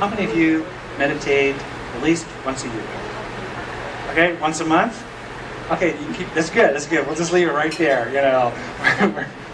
how many of you meditate at least once a year? Okay, once a month? Okay, that's good, that's good. We'll just leave it right there, you know.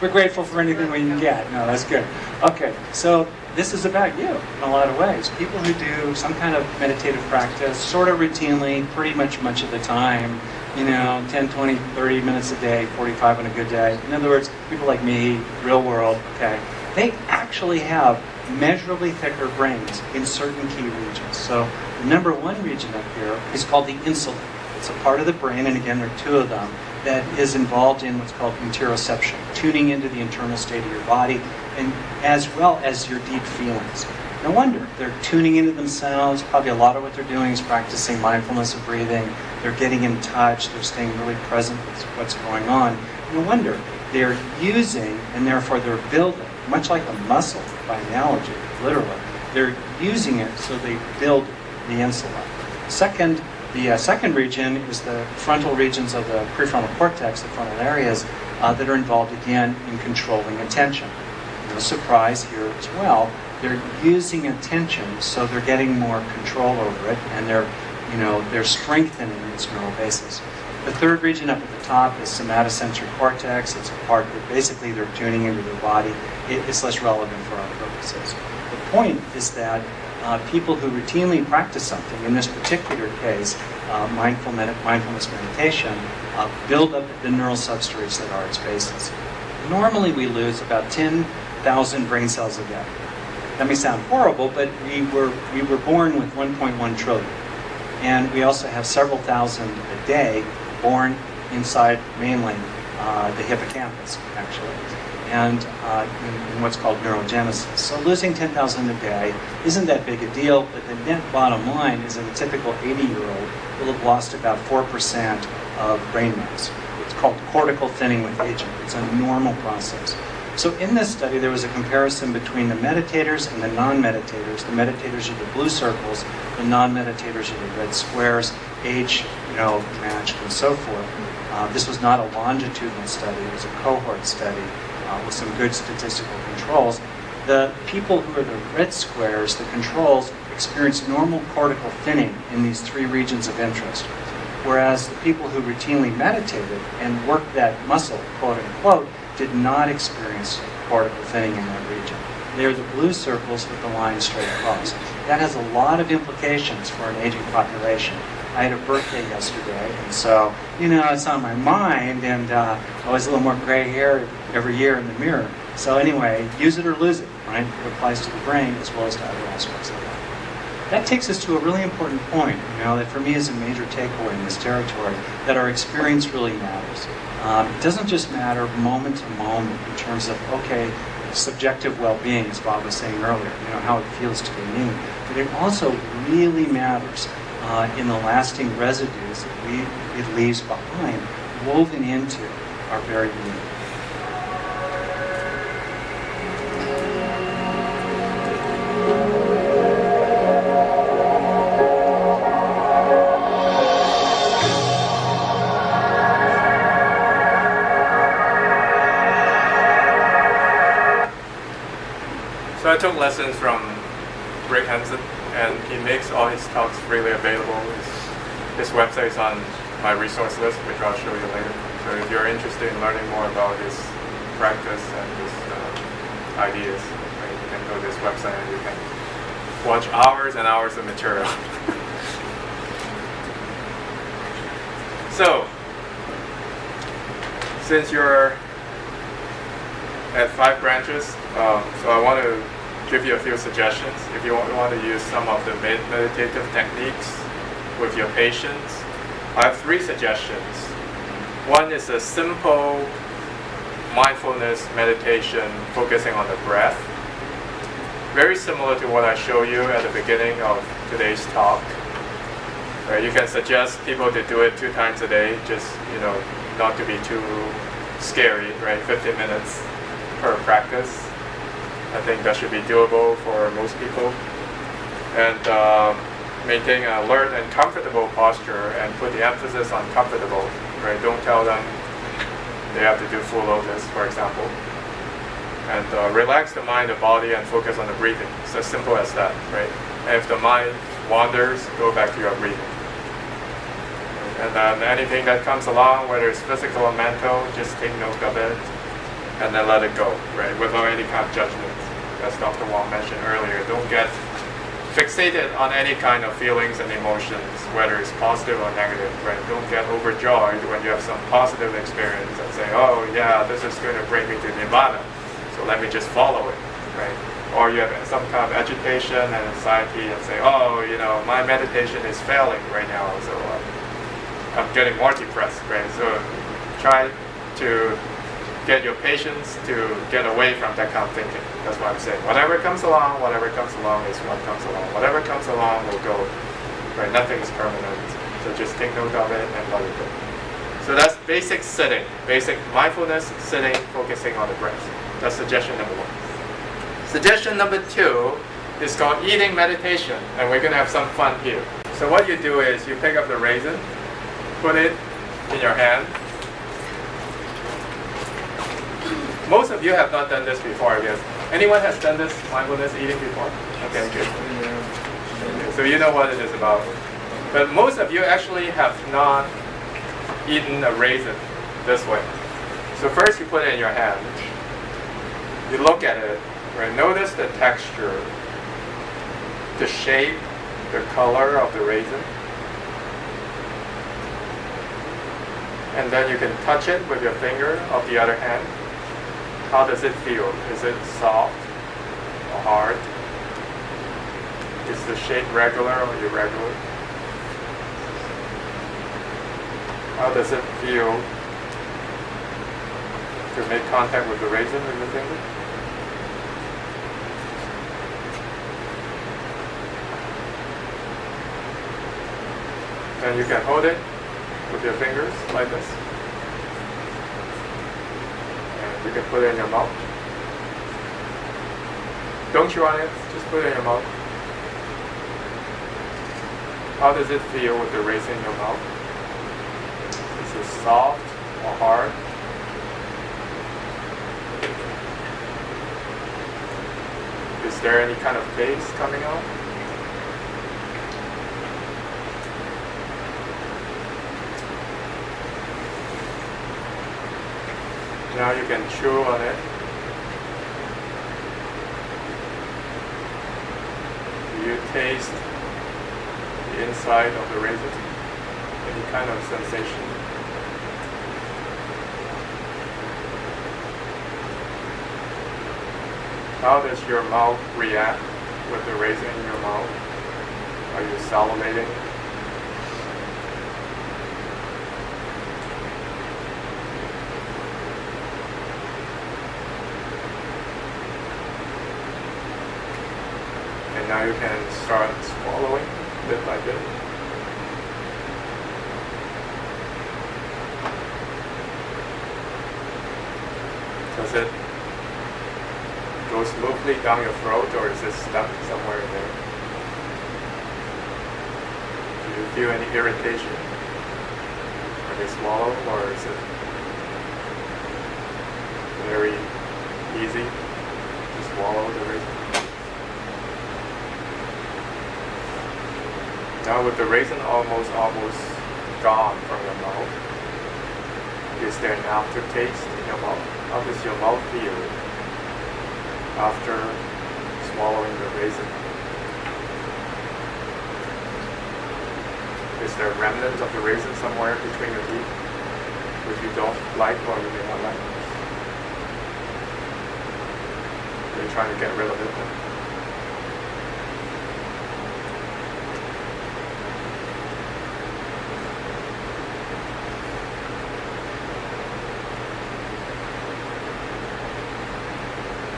We're grateful for anything we can get. No, that's good. Okay, so this is about you in a lot of ways. People who do some kind of meditative practice sort of routinely, pretty much of the time, you know, 10, 20, 30 minutes a day, 45 on a good day. In other words, people like me, real world, okay, they actually have measurably thicker brains in certain key regions. So the number one region up here is called the insula. It's a part of the brain, and again, there are two of them, that is involved in what's called interoception, tuning into the internal state of your body, and as well as your deep feelings. No wonder they're tuning into themselves. Probably a lot of what they're doing is practicing mindfulness of breathing. They're getting in touch. They're staying really present with what's going on. No wonder they're using, and therefore they're building, much like a muscle by analogy, literally. They're using it so they build the insula. The second region is the frontal regions of the prefrontal cortex, the frontal areas that are involved again in controlling attention. No surprise here as well. They're using attention, so they're getting more control over it, and they're strengthening its neural basis. The third region up at the top is somatosensory cortex. It's a part that basically they're tuning into their body. It's less relevant for our purposes. The point is that people who routinely practice something, in this particular case, mindfulness meditation, build up the neural substrates that are its basis. Normally we lose about 10,000 brain cells a day. That may sound horrible, but we were born with 1.1 trillion. And we also have several thousand a day born inside mainly the hippocampus, actually, and in what's called neurogenesis. So losing 10,000 a day isn't that big a deal, but the net bottom line is that a typical 80-year-old will have lost about 4% of brain mass. It's called cortical thinning with aging. It's a normal process. So in this study, there was a comparison between the meditators and the non-meditators. The meditators are the blue circles, the non-meditators are the red squares, age, matched, and so forth. This was not a longitudinal study; it was a cohort study with some good statistical controls. The people who are the red squares, the controls, experienced normal cortical thinning in these three regions of interest, whereas the people who routinely meditated and worked that muscle, quote unquote, did not experience cortical thinning in that region. They're the blue circles with the line straight across. That has a lot of implications for an aging population. I had a birthday yesterday, and so, it's on my mind, and always a little more gray hair every year in the mirror. So anyway, use it or lose it, right? It applies to the brain as well as to other aspects of life. That takes us to a really important point, that for me is a major takeaway in this territory, that our experience really matters. It doesn't just matter moment to moment in terms of, subjective well-being, as Bob was saying earlier, how it feels to be me, but it also really matters in the lasting residues that it leaves behind, woven into our very being. So I took lessons from Rick Hansen, and he makes all his talks freely available. His website is on my resource list, which I'll show you later. So if you're interested in learning more about his practice and his ideas, right, you can go to his website and you can watch hours and hours of material. So, since you're at 5 branches, so I want to give you a few suggestions. If you want to use some of the meditative techniques with your patients, I have 3 suggestions. One is a simple mindfulness meditation focusing on the breath. Very similar to what I showed you at the beginning of today's talk. Right, you can suggest people to do it 2 times a day, just not to be too scary, right? 15 minutes per practice. I think that should be doable for most people. And maintain an alert and comfortable posture, and put the emphasis on comfortable, right? Don't tell them they have to do full lotus, for example. And relax the mind, the body, and focus on the breathing. It's as simple as that, right? And if the mind wanders, go back to your breathing. And then anything that comes along, whether it's physical or mental, just take note of it and then let it go, right? Without any kind of judgment. As Dr. Wong mentioned earlier, don't get fixated on any kind of feelings and emotions, whether it's positive or negative, right? Don't get overjoyed when you have some positive experience and say, oh yeah, this is going to bring me to Nirvana, so let me just follow it, right? Or you have some kind of agitation and anxiety and say, oh, you know, my meditation is failing right now, so I'm getting more depressed, right? So try to get your patients to get away from that kind of thinking. That's what I'm saying. Whatever comes along is what comes along. Whatever comes along will go, right? Nothing is permanent. So just take note of it and let it go. So that's basic sitting, basic mindfulness, sitting, focusing on the breath. That's suggestion number 1. Suggestion number 2 is called eating meditation, and we're going to have some fun here. So what you do is you pick up the raisin, put it in your hand. Most of you have not done this before, I guess. Anyone has done this mindfulness eating before? Okay, good. So you know what it is about. But most of you actually have not eaten a raisin this way. So first you put it in your hand. You look at it, right? Notice the texture, the shape, the color of the raisin. And then you can touch it with your finger of the other hand. How does it feel? Is it soft or hard? Is the shape regular or irregular? How does it feel to make contact with the raisin with your finger? Then you can hold it with your fingers like this. And you can put it in your mouth. Don't chew on it, just put it in your mouth. How does it feel with the raisin in your mouth? Is it soft or hard? Is there any kind of taste coming out? Now you can chew on it. Do you taste the inside of the raisin? Any kind of sensation? How does your mouth react with the raisin in your mouth? Are you salivating? And now you can start swallowing bit by bit. Does it go smoothly down your throat, or is it stuck somewhere in there? Do you feel any irritation when you swallow, or is it very easy to swallow the raisin? Now with the raisin almost gone from your mouth, is there an aftertaste in your mouth? How does your mouth feel after swallowing the raisin? Is there remnants of the raisin somewhere between your teeth, which you don't like or you may not like? Are you trying to get rid of it?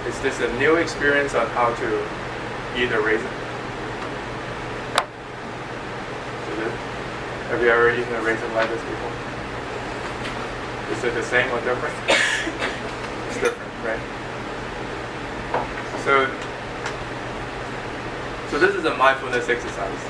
Is this a new experience on how to eat a raisin? Have you ever eaten a raisin like this before? Is it the same or different? It's different, right? So this is a mindfulness exercise.